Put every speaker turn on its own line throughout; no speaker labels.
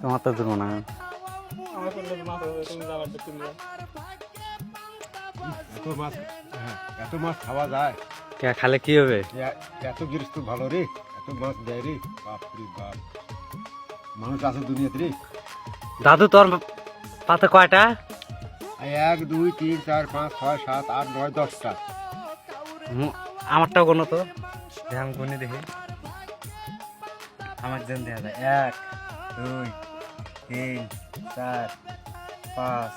তোমার তো দেবো না।
এত মাছ, হ্যাঁ, এত মাছ খাওয়া যায়,
খালে কি হবে?
এত গৃহস্থ ভালো রে, এত মাছ দেয় রে, বাপ রে বাপ, মানুষ আছে দুনিয়াতে রে।
দাদু তোর পাতে কয়টা?
1 2 3 4 5 6 7 8 9 10টা।
আমারটাও কোনো তো আমি গুনি দেখি। আমার যেন দেখা যায় 1 2 3 4 5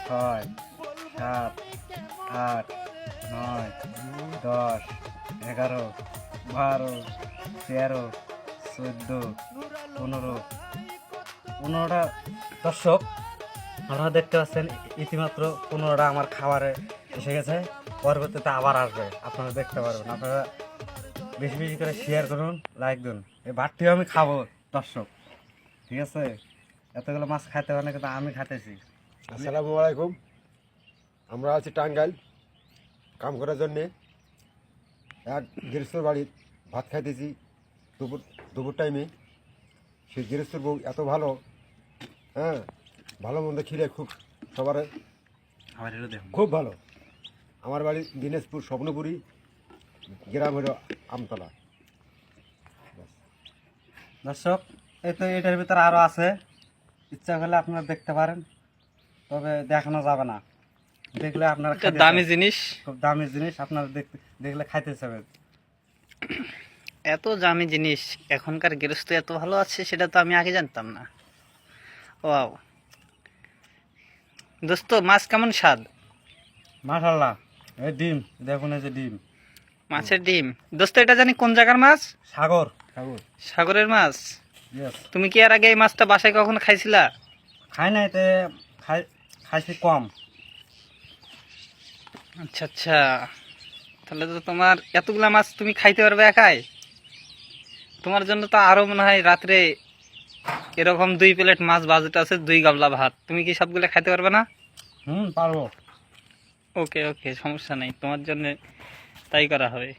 6 7 8 9 10 11 12 13 14 15 15টা দর্শক আপনারা দেখতে পাচ্ছেন। ইতিমাত্র 15টা আমার খাবারে এসে গেছে, পরবর্তীতে আবার আসবে, আপনারা দেখতে পারবেন। আপনারা বেশি বেশি করে শেয়ার করুন, লাইক দিন। এই ভাতটিও আমি খাবো দর্শক, ঠিক আছে? এতগুলো মাছ খাইতে হয় না, কিন্তু আমি খাইতেছি।
আসসালামু আলাইকুম। আমরা আছি টাঙ্গাইল কাম করার জন্যে। এক গৃহস্থর বাড়ির ভাত খাইতেছি দুপুর টাইমে। সেই গৃহস্থর বউ এত ভালো, হ্যাঁ, ভালো মন্দ খিলে খুব সবার
আবার এলো দেখুন,
খুব ভালো। আমার বাড়ি দিনাজপুর স্বপ্নপুরী, গ্রাম হলো আমতলা।
দর্শক এই তো এটার ভিতরে আরও আছে, ইচ্ছা করলে আপনারা দেখতে পারেন, তবে দেখানো যাবে না। দেখলে আপনারা
দামি জিনিস,
খুব দামি জিনিস, আপনারা দেখলে খাইতে চাবেন।
এত দামি জিনিস এখনকার গৃহস্থ এত ভালো আছে, সেটা তো আমি আগে জানতাম না। ওয়াও দোস্ত, মাছ কেমন স্বাদ?
মাশাআল্লাহ। এই ডিম দেখুন, এই যে ডিম,
মাছের ডিম। দোস্ত এটা জানি কোন জায়গার মাছ?
সাগর সাগর
সাগরের মাছ।
ইয়েস।
তুমি কি আর আগে এই মাছটা বাসায় কখনো খাইছিলা?
খাই নাই, তে খাইছি কম।
আচ্ছা আচ্ছা, তাহলে তো তোমার এতগুলা মাছ তুমি খাইতে পারবে একাই? তোমার জন্য তো আরো মনে হয় রাত্রে এরকম 2 প্লেট মাছ বাজেট আছে, 2 গাবলা ভাত। তুমি কি সবগুলো খাইতে পারবে না?
পারবো।
ওকে ওকে, সমস্যা নেই, তোমার জন্য তাই করা হবে।